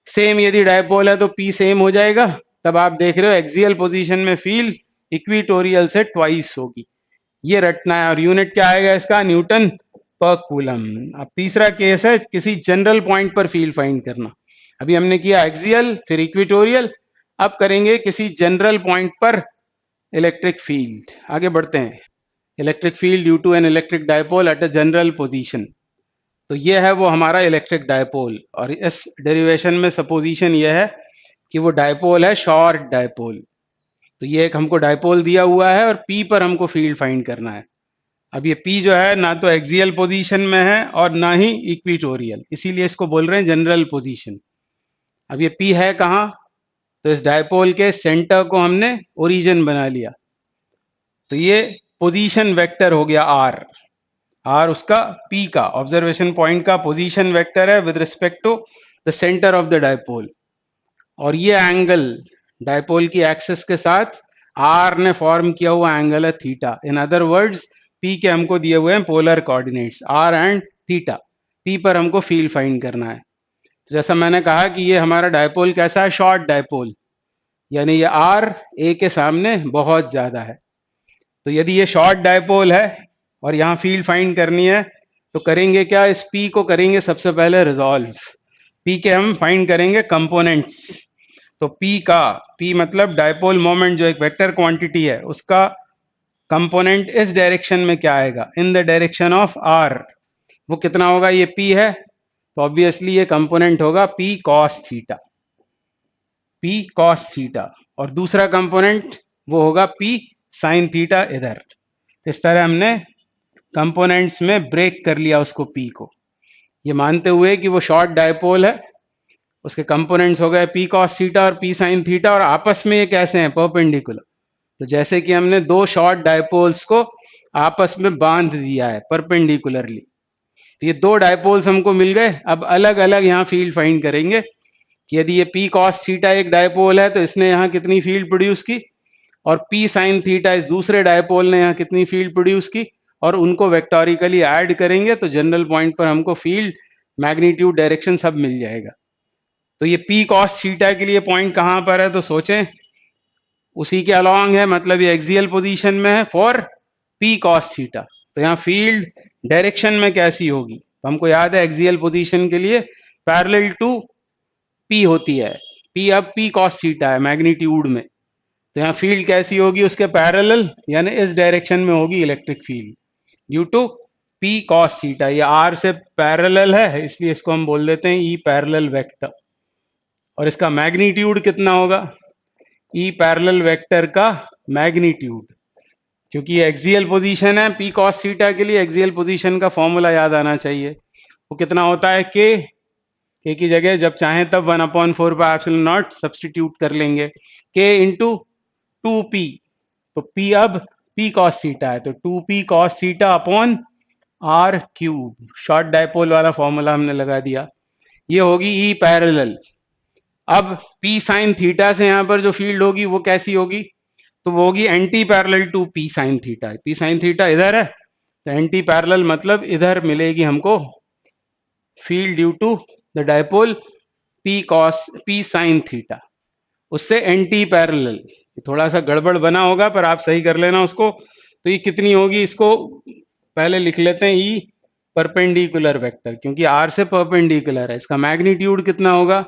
सेम यदि डायपोल है तो p सेम हो जाएगा, तब आप देख रहे हो एक्सियल पोजीशन में फील्ड इक्विटोरियल से ट्वाइस होगी। ये रटना है, और यूनिट क्या आएगा इसका, न्यूटन पर कूलम। अब तीसरा केस है किसी जनरल पॉइंट पर फील्ड फाइंड करना। अभी हमने किया एक्सियल फिर इक्विटोरियल, अब करेंगे किसी जनरल पॉइंट पर इलेक्ट्रिक फील्ड। आगे बढ़ते हैं। Electric field due to an electric dipole at a general position. तो ये है वो हमारा इलेक्ट्रिक डायपोल, और इस डेरिवेशन में सपोजिशन ये है कि वो डायपोल है शॉर्ट डायपोल। तो ये एक हमको डायपोल दिया हुआ है और पी पर हमको फील्ड फाइंड करना है। अब ये पी जो है ना तो एक्सियल पोजीशन में है और ना ही इक्विटोरियल, इसीलिए इसको बोल रहे हैं जनरल पोजीशन। अब ये पी है कहाँ, तो इस डायपोल के सेंटर को हमने ओरिजिन बना लिया, तो ये पोजीशन वेक्टर हो गया आर। आर उसका पी का ऑब्जर्वेशन पॉइंट का पोजीशन वेक्टर है with respect to the centre of the dipole. और ये एंगल डायपोल की एक्सिस के साथ आर ने फॉर्म किया हुआ एंगल है theta. In other words p के हमको दिए हुए हैं polar coordinates r and theta. P पर हमको फील्ड फाइंड करना है। तो जैसा मैंने कहा कि ये हमारा डायपोल कैसा है, शॉर्ट डायपोल, यानी ये आर ए के सामने बहुत ज्यादा है। तो यदि ये शॉर्ट डायपोल है और यहाँ फील्ड फाइंड करनी है तो करेंगे क्या, इस पी को करेंगे सबसे पहले रिजॉल्व। पी के हम फाइंड करेंगे कंपोनेंट्स। तो पी का, पी मतलब डायपोल मोमेंट जो एक वेक्टर क्वांटिटी है, उसका कंपोनेंट इस डायरेक्शन में क्या आएगा, in the direction of r. वो कितना होगा, ये पी है तो ऑब्वियसली ये कंपोनेंट होगा P cos theta, P cos theta. और दूसरा कंपोनेंट वो होगा पी साइन थीटा इधर। इस तरह हमने कंपोनेंट्स में ब्रेक कर लिया उसको पी को, ये मानते हुए कि वो शॉर्ट डायपोल है। उसके कंपोनेंट्स हो गए पी कॉस थीटा और पी साइन थीटा, और आपस में ये कैसे हैं, परपेंडिकुलर। तो जैसे कि हमने दो शॉर्ट डायपोल्स को आपस में बांध दिया है परपेंडिकुलरली, तो ये दो डायपोल्स हमको मिल गए। अब अलग अलग यहाँ फील्ड फाइंड करेंगे कि यदि ये पी कॉस थीटा एक डायपोल है तो इसने यहाँ कितनी फील्ड प्रोड्यूस की, और पी साइन थीटा इस दूसरे डायपोल ने यहाँ कितनी फील्ड प्रोड्यूस की, और उनको वेक्टोरिकली ऐड करेंगे तो जनरल पॉइंट पर हमको फील्ड, मैग्नीट्यूड, डायरेक्शन सब मिल जाएगा। तो ये पी कॉस थीटा के लिए पॉइंट कहाँ पर है, तो सोचें उसी के अलॉन्ग है, मतलब ये एक्सियल पोजीशन में है फॉर पी कॉस थीटा। तो यहाँ फील्ड डायरेक्शन में कैसी होगी, तो हमको याद है एक्सियल पोजीशन के लिए पैरेलल टू पी होती है। पी अब पी कॉस थीटा है मैग्नीट्यूड में, तो यहाँ फील्ड कैसी होगी, उसके पैरेलल, यानी इस डायरेक्शन में होगी electric field due to p cos theta. ये आर से पैरेलल है इसलिए इसको हम बोल देते हैं ई पैरेलल वेक्टर। और इसका मैग्नीट्यूड कितना होगा, ई पैरेलल वेक्टर का मैग्नीट्यूड, क्योंकि ये एक्सियल पोजीशन है पी कॉस थीटा के लिए, एक्सियल पोजीशन का फॉर्मूला याद आना चाहिए। वो कितना होता है, के की जगह जब चाहें तब 1/4πε0 सब्सटीट्यूट कर लेंगे, के इंटू 2p। तो p अब p cos थीटा है तो 2p cos theta upon r³। Short dipole वाला फॉर्मूला हमने लगा दिया। ये होगी ई पैरेलल। अब p साइन थीटा से यहां पर जो फील्ड होगी वो कैसी होगी, तो वो होगी anti parallel to p sine theta. p sine theta इधर है तो एंटी पैरेलल मतलब इधर मिलेगी हमको field due to the dipole p sine theta, उससे एंटी पैरेलल। थोड़ा सा गड़बड़ बना होगा पर आप सही कर लेना उसको। तो ये कितनी होगी, इसको पहले लिख लेते हैं ई परपेंडिकुलर वेक्टर, क्योंकि आर से परपेंडिकुलर है। इसका मैग्नीट्यूड कितना होगा,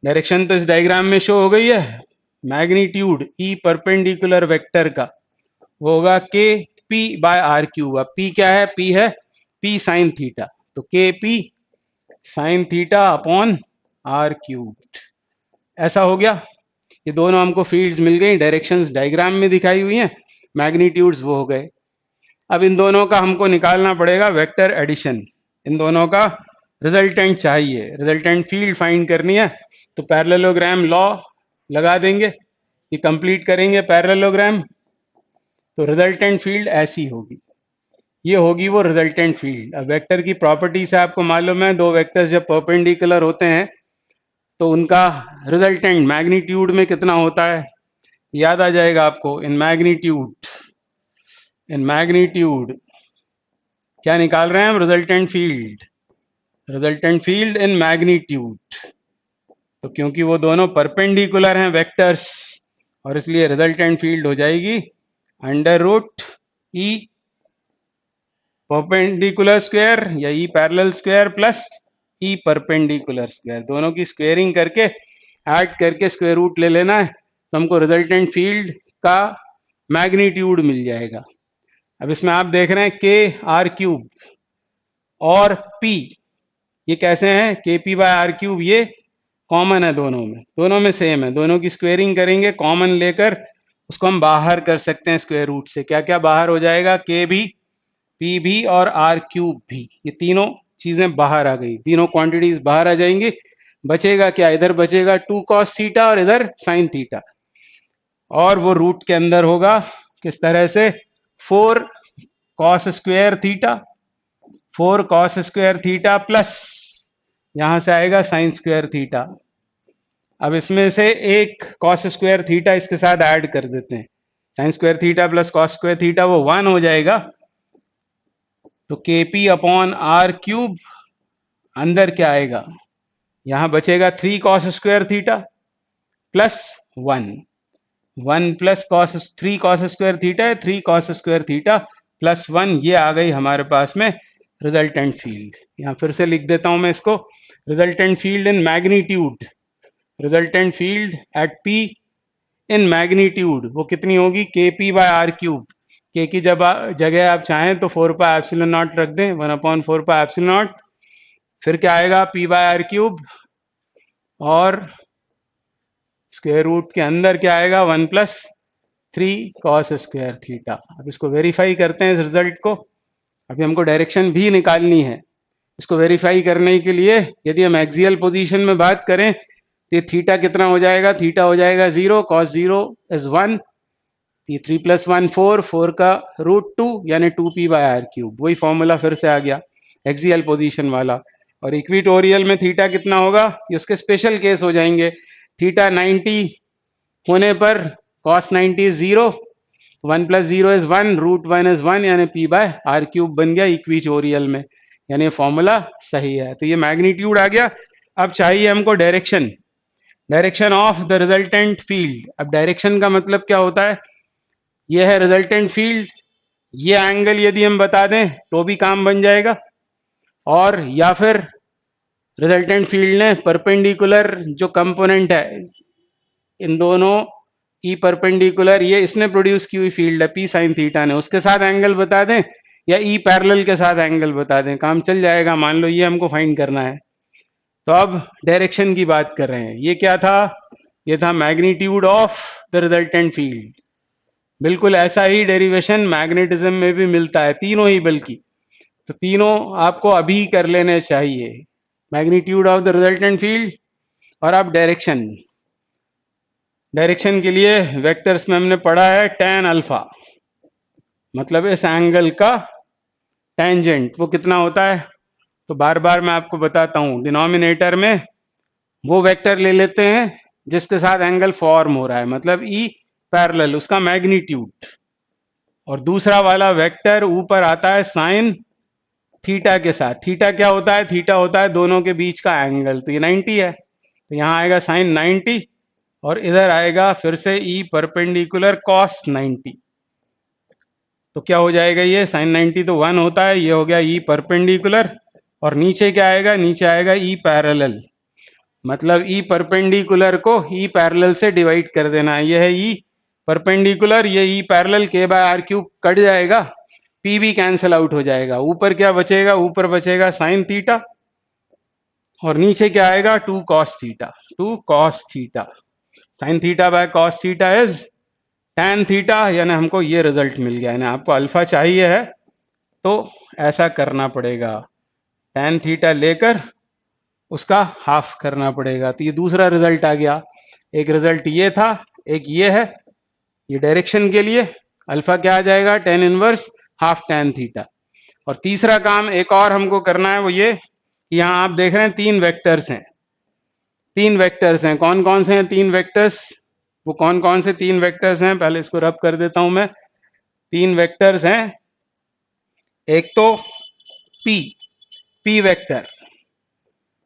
डायरेक्शन तो इस डायग्राम में शो हो गई है, मैग्नीट्यूड ई परपेंडिकुलर वेक्टर का वो होगा के पी बाय r³। अब पी क्या है, पी है पी साइन थीटा, तो के P sine theta upon r³। ऐसा हो गया। ये दोनों हमको फील्ड्स मिल गई, डायरेक्शंस डायग्राम में दिखाई हुई हैं, मैग्नीट्यूड्स वो हो गए। अब इन दोनों का हमको निकालना पड़ेगा वेक्टर एडिशन। इन दोनों का रिजल्टेंट चाहिए, रिजल्टेंट फील्ड फाइंड करनी है। तो पैरेललोग्राम लॉ लगा देंगे, ये कंप्लीट करेंगे पैरेललोग्राम, तो रिजल्टेंट फील्ड ऐसी होगी। ये होगी वो रिजल्टेंट फील्ड। अब वेक्टर की प्रॉपर्टी से आपको मालूम है, दो वेक्टर्स जब परपेंडिकुलर होते हैं तो उनका रिजल्टेंट मैग्नीट्यूड में कितना होता है, याद आ जाएगा आपको। इन मैग्नीट्यूड क्या निकाल रहे हैं हम, रिजल्टेंट फील्ड इन मैग्नीट्यूड। तो क्योंकि वो दोनों परपेंडिकुलर हैं वेक्टर्स, और इसलिए रिजल्टेंट फील्ड हो जाएगी under root E perpendicular square या E parallel square plus E perpendicular square, दोनों की स्क्वेयरिंग करके ऐड करके स्क्वायर रूट ले लेना है, तो हमको रिजल्टेंट फील्ड का मैग्नीट्यूड मिल जाएगा। अब इसमें आप देख रहे हैं के आर क्यूब और पी, ये कैसे हैं, के पी बाय आर क्यूब, ये कॉमन है दोनों में सेम है, दोनों की स्क्वेयरिंग करेंगे कॉमन लेकर उसको हम बाहर कर सकते हैं स्क्वायर रूट से। क्या क्या बाहर हो जाएगा, के भी, पी भी और आर क्यूब भी, ये तीनों चीजें बाहर आ गई, तीनों क्वांटिटीज बाहर आ जाएंगी। बचेगा क्या, इधर बचेगा 2 cos थीटा और इधर sin थीटा, और वो रूट के अंदर होगा किस तरह से, 4 cos square theta, 4 cos square theta plus यहां से आएगा sin स्क्वायर थीटा। अब इसमें से एक cos स्क्वायर थीटा इसके साथ ऐड कर देते हैं, sin square theta plus cos square theta वो 1 हो जाएगा, तो के पी अपॉन आर क्यूब, अंदर क्या आएगा, यहां बचेगा 3 cos square theta plus 1 plus cos 3 cos square theta है, 3 cos स्क्वायर थीटा प्लस 1, ये आ गई हमारे पास में रिजल्टेंट फील्ड। यहां फिर से लिख देता हूं मैं इसको, resultant field in magnitude, resultant field at P in magnitude वो कितनी होगी, के पी बाय आर क्यूब। के की जब जगह आप चाहें तो 4 पाई एप्सिलॉन नॉट रख दें, 1/4 पाई एप्सिलॉन नॉट, फिर क्या आएगा पी बाय आर क्यूब, और स्क्वायर रूट के अंदर क्या आएगा 1 प्लस 3 cos स्क्वायर थीटा। अब इसको वेरीफाई करते हैं इस रिजल्ट को, अभी हमको डायरेक्शन भी निकालनी है। इसको वेरीफाई करने के लिए यदि हम एक्सियल पोजीशन में बात करें तो ये थीटा कितना हो जाएगा, थीटा हो जाएगा 0, cos 0 इज 1, ये 3 प्लस 1 4, 4 का रूट 2 यानी 2p बाय आर क्यूब, वही फॉर्मूला फिर से आ गया एक्सियल पोजीशन वाला। और इक्विटोरियल में थीटा कितना होगा, ये उसके स्पेशल केस हो जाएंगे, थीटा 90 होने पर cos 90 is 0, 1 plus 0 is 1, root 1 is 1 यानी p बाय आर क्यूब बन गया इक्विटोरियल में, यानी फॉर्मूला सही है। तो ये मैग्नीट्यूड आ गया। अब चाहिए हमको direction of the resultant field. अब डायरेक्शन का मतलब क्या होता है, ये है रिजल्टेंट फील्ड, ये एंगल यदि हम बता दें तो भी काम बन जाएगा, और या फिर रिजल्टेंट फील्ड ने परपेंडिकुलर जो कंपोनेंट है इन दोनों ई परपेंडिकुलर, ये इसने प्रोड्यूस की हुई फील्ड है पी साइन थीटा ने, उसके साथ एंगल बता दें या ई पैरेलल के साथ एंगल बता दें, काम चल जाएगा। मान लो ये हमको फाइंड करना है, तो अब डायरेक्शन की बात कर रहे हैं। ये क्या था, ये था magnitude of the resultant field. बिल्कुल ऐसा ही डेरिवेशन मैग्नेटिज्म में भी मिलता है, तीनों ही बल्कि, तो तीनों आपको अभी कर लेने चाहिए, magnitude of the resultant field और अब डायरेक्शन के लिए वेक्टर्स में हमने पढ़ा है tan अल्फा, मतलब इस एंगल का टेंजेंट वो कितना होता है, तो बार बार मैं आपको बताता हूं, डिनोमिनेटर में वो वेक्टर ले लेते हैं जिसके साथ एंगल फॉर्म हो रहा है, मतलब ई पैरेलल उसका मैग्नीट्यूड, और दूसरा वाला वेक्टर ऊपर आता है साइन थीटा के साथ। थीटा क्या होता है, थीटा होता है दोनों के बीच का एंगल, तो ये 90 है, तो यहाँ आएगा साइन 90, और इधर आएगा फिर से ई परपेंडिकुलर कॉस 90, तो क्या हो जाएगा, ये साइन 90 तो 1 होता है, ये हो गया ई परपेंडिकुलर, और नीचे क्या आएगा, नीचे आएगा ई पैरेलल, मतलब ई परपेंडिकुलर को ई पैरेलल से डिवाइड कर देना है, ये है ई परपेंडिकुलर, ये ई पैरेलल, के बाय आर क्यूब कट जाएगा, पी भी कैंसिल आउट हो जाएगा, ऊपर क्या बचेगा, ऊपर बचेगा साइन थीटा, और नीचे क्या आएगा 2 cos theta, 2 cos theta, sine theta by cos theta is tan theta, यानी हमको ये रिजल्ट मिल गया। यानी आपको अल्फा चाहिए है तो ऐसा करना पड़ेगा, tan थीटा लेकर उसका हाफ करना पड़ेगा, तो ये दूसरा रिजल्ट आ गया। एक रिजल्ट ये था, एक ये है, ये डायरेक्शन के लिए अल्फा क्या आ जाएगा, tan inverse half tan theta. और तीसरा काम एक और हमको करना है, वो ये कि यहाँ आप देख रहे हैं तीन वेक्टर्स हैं, तीन वेक्टर्स हैं। कौन कौन से हैं तीन वेक्टर्स? वो कौन कौन से तीन वेक्टर्स हैं? पहले इसको रब कर देता हूं मैं। तीन वेक्टर्स हैं, एक तो पी, पी वेक्टर,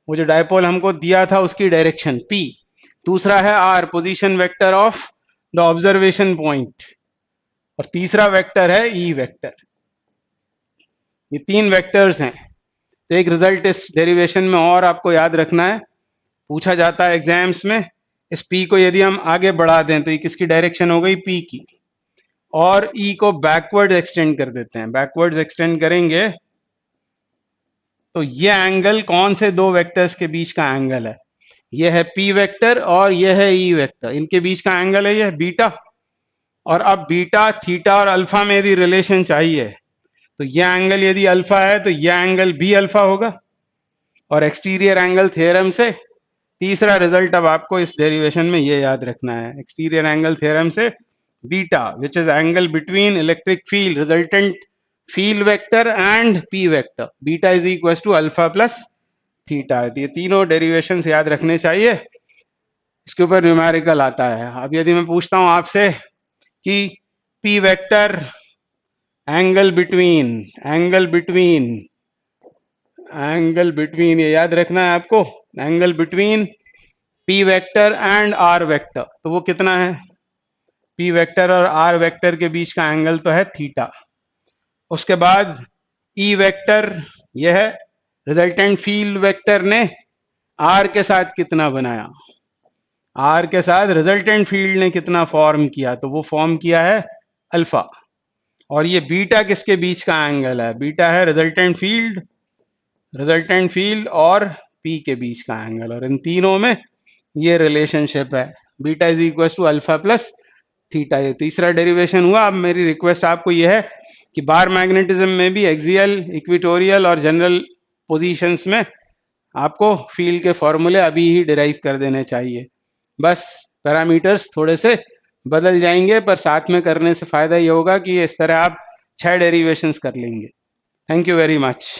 वो जो डायपोल हमको दिया था उसकी डायरेक्शन पी। दूसरा है R, position vector of the observation point. और तीसरा वेक्टर है ई वेक्टर। ये तीन वेक्टर्स हैं। तो एक रिजल्ट इस डेरिवेशन में और आपको याद रखना है, पूछा जाता है एग्जाम्स में, इस पी को यदि हम आगे बढ़ा दें तो ये किसकी डायरेक्शन हो गई? पी की। और ई को बैकवर्ड एक्सटेंड कर देते हैं, बैकवर्ड्स एक्सटेंड करेंगे तो ये एंगल कौन से दो वेक्टर्स के बीच का एंगल है? ये है पी वेक्टर और ये है ई वेक्टर, इनके बीच का एंगल है ये बीटा। और अब बीटा, थीटा और अल्फा में यदि रिलेशन चाहिए तो ये एंगल यदि अल्फा है तो ये एंगल भी अल्फा होगा। और एक्सटीरियर एंगल थ्योरम से तीसरा रिजल्ट अब आपको इस डेरिवेशन में ये याद रखना है, एक्सटीरियर एंगल थ्योरम से beta which is angle between electric field resultant field vector and P vector, beta is equal to alpha plus theta. ये तीनों डेरिवेशंस याद रखने चाहिए, इसके ऊपर न्यूमेरिकल आता है। अब यदि मैं पूछता हूं आपसे कि P vector angle between, angle between, angle between, ये याद रखना है आपको, angle between P vector and R vector, तो वो कितना है? पी वेक्टर और आर वेक्टर के बीच का एंगल तो है थीटा। उसके बाद ई वेक्टर, यह है रिजल्टेंट फील्ड वेक्टर ने आर के साथ कितना बनाया, आर के साथ रिजल्टेंट फील्ड ने कितना फॉर्म किया, तो वो फॉर्म किया है अल्फा। और ये बीटा किसके बीच का एंगल है? बीटा है रिजल्टेंट फील्ड, रिजल्टेंट फील्ड और पी के बीच का एंगल। और इन तीनों में ये रिलेशनशिप है, beta is equal to alpha plus theta. ये तीसरा डेरिवेशन हुआ। अब मेरी रिक्वेस्ट आपको ये है कि बार मैग्नेटिज्म में भी एक्सियल, इक्वेटोरियल और जनरल पोजीशंस में आपको फील्ड के फॉर्मूले अभी ही डिराइव कर देने चाहिए। बस पैरामीटर्स थोड़े से बदल जाएंगे, पर साथ में करने से फायदा ये होगा कि इस तरह आप 6 डेरिवेशंस कर लेंगे। Thank you very much.